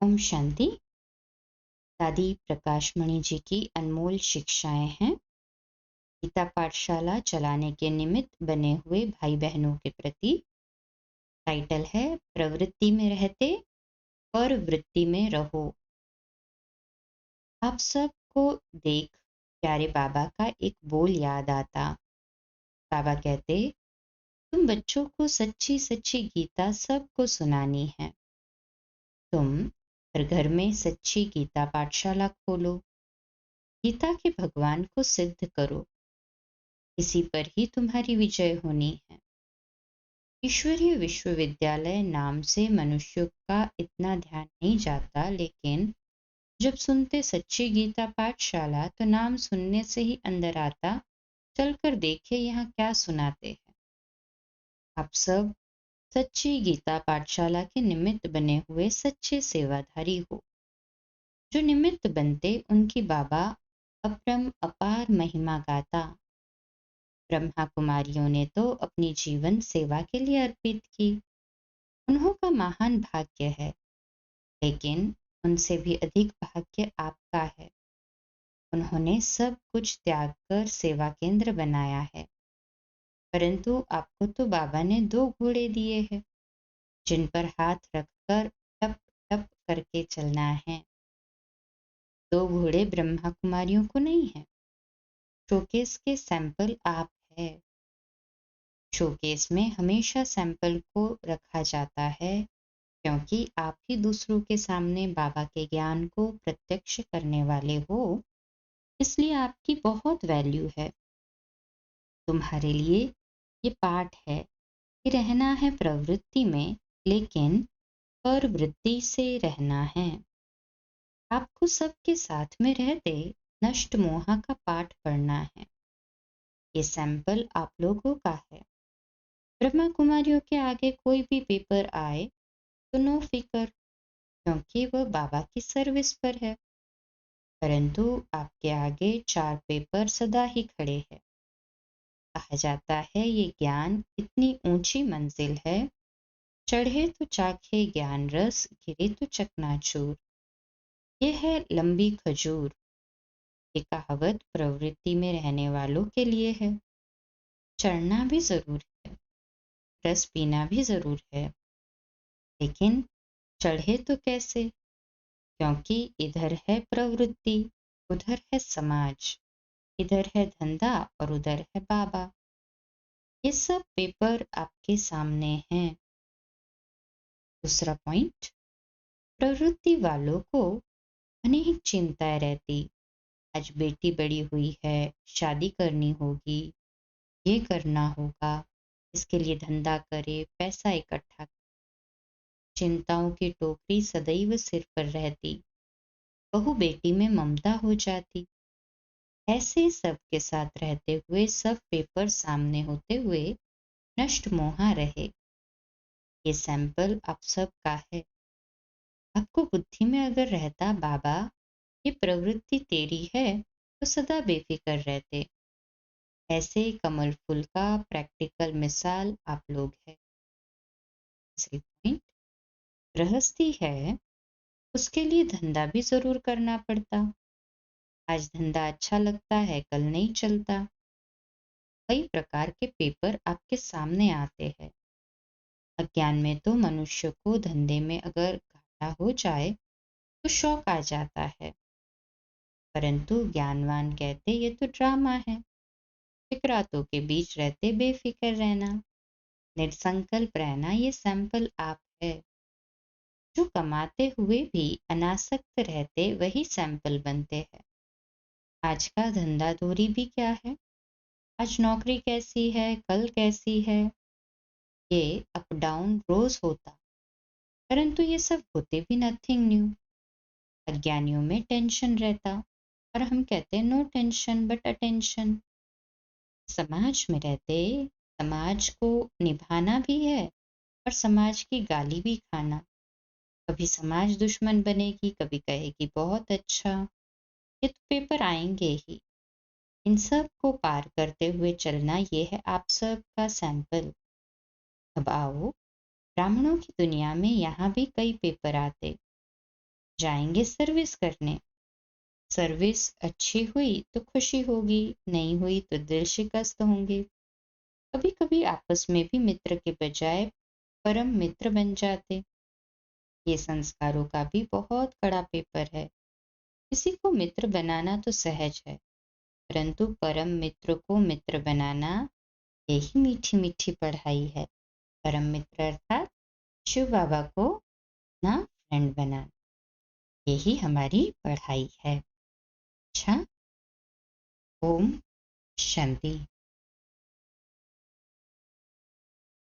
ओम शांति। दादी प्रकाशमणि जी की अनमोल शिक्षाएं हैं। गीता पाठशाला चलाने के निमित्त बने हुए भाई बहनों के प्रति। टाइटल है प्रवृत्ति में रहते और वृत्ति में रहो। आप सबको देख प्यारे बाबा का एक बोल याद आता। बाबा कहते, तुम बच्चों को सच्ची सच्ची गीता सबको सुनानी है। तुम हर घर में सच्ची गीता पाठशाला खोलो। गीता के भगवान को सिद्ध करो। इसी पर ही तुम्हारी विजय होनी है। ईश्वरीय विश्वविद्यालय नाम से मनुष्यों का इतना ध्यान नहीं जाता, लेकिन जब सुनते सच्ची गीता पाठशाला तो नाम सुनने से ही अंदर आता, चलकर देखिए यहाँ क्या सुनाते हैं। आप सब सच्ची गीता पाठशाला के निमित्त बने हुए सच्चे सेवाधारी हो। जो निमित्त बनते उनकी बाबा अपरम अपार महिमा गाता। ब्रह्मा कुमारियों ने तो अपनी जीवन सेवा के लिए अर्पित की। उन्हों का महान भाग्य है, लेकिन उनसे भी अधिक भाग्य आपका है। उन्होंने सब कुछ त्याग कर सेवा केंद्र बनाया है। परंतु आपको तो बाबा ने 2 घोड़े दिए हैं, जिन पर हाथ रखकर टप टप करके चलना है। 2 घोड़े ब्रह्मा कुमारियों को नहीं है। शोकेस के सैंपल आप है। शोकेस में हमेशा सैंपल को रखा जाता है, क्योंकि आप ही दूसरों के सामने बाबा के ज्ञान को प्रत्यक्ष करने वाले हो। इसलिए आपकी बहुत वैल्यू है। तुम्हारे लिए ये पाठ है कि रहना है प्रवृत्ति में, लेकिन प्रवृत्ति से रहना है। आपको सबके साथ में रहते नष्ट मोहा का पाठ पढ़ना है। ये सैंपल आप लोगों का है। ब्रह्मा कुमारियों के आगे कोई भी पेपर आए तो नो फिकर, क्योंकि वह बाबा की सर्विस पर है। परंतु आपके आगे 4 पेपर सदा ही खड़े हैं। कहा जाता है ये ज्ञान इतनी ऊंची मंजिल है, चढ़े तो चाखे ज्ञान रस, गिरे तो चकनाचूर। ये है लंबी खजूर। ये कहावत प्रवृत्ति में रहने वालों के लिए है। चढ़ना भी जरूर है, रस पीना भी जरूर है, लेकिन चढ़े तो कैसे? क्योंकि इधर है प्रवृत्ति, उधर है समाज, इधर है धंधा और उधर है बाबा। ये सब पेपर आपके सामने हैं। दूसरा पॉइंट, प्रवृत्ति वालों को अनेक चिंताएं रहती। आज बेटी बड़ी हुई है, शादी करनी होगी, ये करना होगा, इसके लिए धंधा करे, पैसा इकट्ठा करे। चिंताओं की टोकरी सदैव सिर पर रहती। बहू बेटी में ममता हो जाती। ऐसे सब के साथ रहते हुए सब पेपर सामने होते हुए नष्ट मोहा रहे। ये सैंपल आप सब का है। आपको बुद्धि में अगर रहता बाबा ये प्रवृत्ति तेरी है, तो सदा बेफिक्र रहते। ऐसे कमल फूल का प्रैक्टिकल मिसाल आप लोग है। तीसरी पॉइंट, गृहस्थी है, उसके लिए धंधा भी जरूर करना पड़ता। आज धंधा अच्छा लगता है, कल नहीं चलता। कई प्रकार के पेपर आपके सामने आते हैं। अज्ञान में तो मनुष्य को धंधे में अगर घाटा हो जाए तो शौक आ जाता है, परंतु ज्ञानवान कहते ये तो ड्रामा है। फिक्रातों के बीच रहते बेफिक्र रहना, निसंकल्प रहना, ये सैंपल आप है। जो कमाते हुए भी अनासक्त रहते वही सैंपल बनते हैं। आज का धंधा दूरी भी क्या है, आज नौकरी कैसी है, कल कैसी है, ये अप डाउन रोज होता। परंतु ये सब होते भी नथिंग न्यू। अज्ञानियों में टेंशन रहता, और हम कहते हैं नो टेंशन बट अटेंशन। समाज में रहते समाज को निभाना भी है और समाज की गाली भी खाना। कभी समाज दुश्मन बनेगी, कभी कहेगी बहुत अच्छा। ये तो पेपर आएंगे ही। इन सब को पार करते हुए चलना, ये है आप सब का सैंपल। अब आओ ब्राह्मणों की दुनिया में, यहाँ भी कई पेपर आते। जाएंगे सर्विस करने। सर्विस अच्छी हुई तो खुशी होगी, नहीं हुई तो दिल शिकस्त होंगे। कभी कभी आपस में भी मित्र के बजाय परम मित्र बन जाते। ये संस्कारों का भी बहुत कड़ा पेपर है। किसी को मित्र बनाना तो सहज है, परंतु परम मित्र को मित्र बनाना, यही मीठी मीठी पढ़ाई है। परम मित्र अर्थात शिव बाबा को ना फ्रेंड बनाना, यही हमारी पढ़ाई है। अच्छा, ओम शांति।